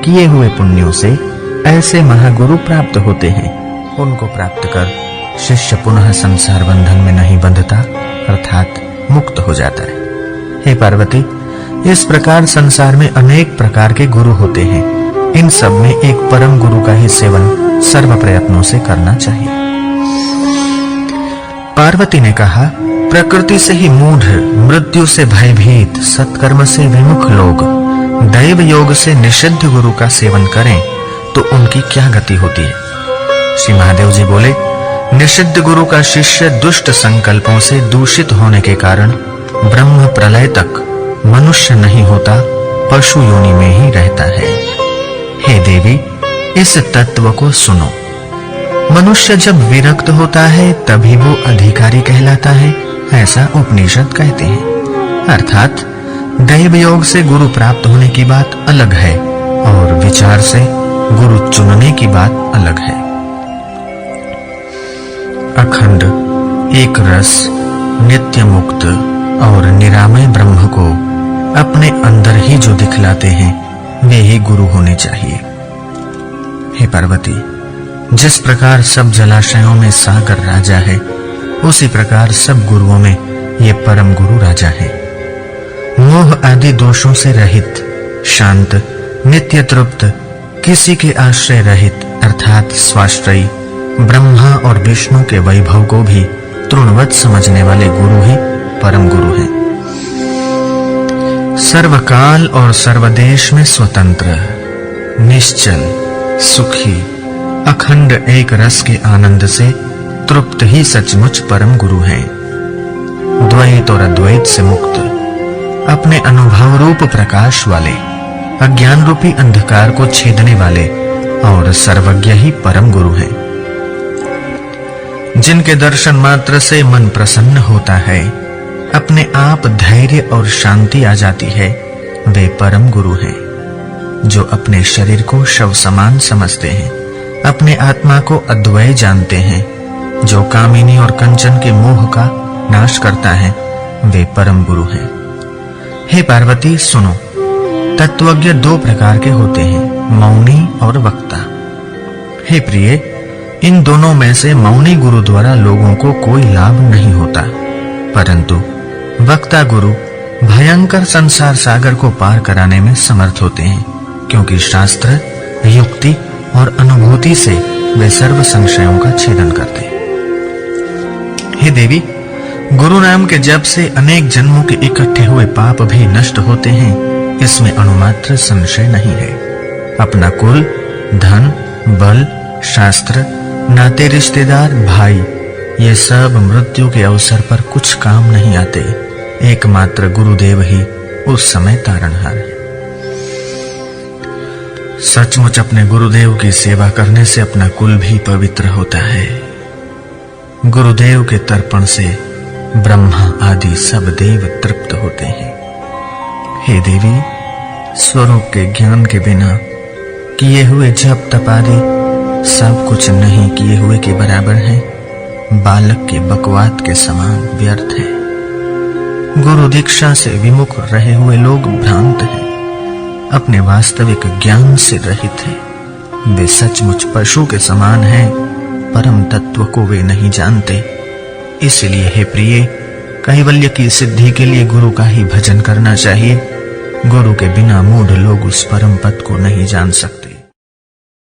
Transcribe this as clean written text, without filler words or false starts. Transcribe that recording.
किए हुए पुण्यों से ऐसे महागुरु प्राप्त होते हैं। उनको प्राप्त कर शिष्य पुनः संसार बंधन में नहीं बंधता, अर्थात मुक्त हो जाता है। हे पार्वती, इस प्रकार संसार में अनेक प्रकार के गुरु होते हैं। इन सब में एक परम गुरु का ही सेवन सर्व प्रयत्नों से करना चाहिए। पार्वती ने कहा, प्रकृति से ही मूढ़, मृत्यु से भयभीत, सत्कर्म से विमुख लोग दैव योग से निषिद्ध गुरु का सेवन करें तो उनकी क्या गति होती है? श्री महादेव जी बोले, निषिद्ध गुरु का शिष्य दुष्ट संकल्पों से दूषित होने के कारण ब्रह्म प्रलय तक मनुष्य नहीं होता, पशु योनि में ही रहता है। हे देवी, इस तत्व को सुनो। मनुष्य जब विरक्त होता है तभी वो अधिकारी कहलाता है, ऐसा उपनिषद कहते हैं। अर्थात दैव योग से गुरु प्राप्त होने की बात अलग है और विचार से गुरु चुनने की बात अलग है। अखंड, एक रस, नित्य मुक्त और निरामय ब्रह्म को अपने अंदर ही जो दिखलाते हैं वे ही गुरु होने चाहिए। हे पार्वती, जिस प्रकार सब जलाशयों में सागर राजा है, उसी प्रकार सब गुरुओं में ये परम गुरु राजा है। मोह आदि दोषों से रहित, शांत, नित्य तृप्त, किसी के आश्रय रहित अर्थात स्वाश्रयी, ब्रह्मा और विष्णु के वैभव को भी तृणवत समझने वाले गुरु ही परम गुरु हैं। सर्वकाल और सर्वदेश में स्वतंत्र, निश्चल, सुखी, अखंड एक रस के आनंद से तृप्त ही सचमुच परम गुरु हैं। द्वैत और अद्वैत से मुक्त, अपने अनुभव रूप प्रकाश वाले, अज्ञान रूपी अंधकार को छेदने वाले और सर्वज्ञ ही परम गुरु हैं। जिनके दर्शन मात्र से मन प्रसन्न होता है, अपने आप धैर्य और शांति आ जाती है, वे परम गुरु हैं। जो अपने शरीर को शव समान समझते हैं, अपने आत्मा को अद्वैय जानते हैं, जो कामिनी और कंचन के मोह का नाश करता है, वे परम गुरु हैं। हे पार्वती, सुनो। तत्वज्ञ दो प्रकार के होते हैं, मौनी और वक्ता। हे प्रिय, इन दोनों में से मौनी गुरु द्वारा लोगों को कोई लाभ नहीं होता, परंतु वक्ता गुरु भयंकर संसार सागर को पार कराने में समर्थ होते हैं, क्योंकि शास्त्र, युक्ति और अनुभूति से वे सर्व संशयों का छेदन करते हैं। हे देवी, गुरु नाम के जप से अनेक जन्मों के इकट्ठे हुए पाप भी नष्ट होते हैं, इसमें अणुमात्र संशय नहीं है। अपना कुल, धन, बल, शास्त्र, नाते रिश्तेदार, भाई, ये सब मृत्यु के अवसर पर कुछ काम नहीं आते। एकमात्र गुरुदेव ही उस समय तारणहार है। सचमुच अपने गुरुदेव की सेवा करने से अपना कुल भी पवित्र होता है। गुरुदेव के तर्पण से ब्रह्मा आदि सब देव तृप्त होते हैं। हे देवी, स्वरूप के ज्ञान के बिना किए हुए जप तप आदि सब कुछ नहीं किए हुए के बराबर है, बालक के बकवाद के समान व्यर्थ है। गुरु दीक्षा से विमुख रहे हुए लोग भ्रांत हैं, अपने वास्तविक ज्ञान से रहित हैं। वे सचमुच पशु के समान हैं, परम तत्व को वे नहीं जानते। इसलिए हे प्रिय, कैवल्य की सिद्धि के लिए गुरु का ही भजन करना चाहिए। गुरु के बिना मूढ़ लोग उस परम पद को नहीं जान सकते।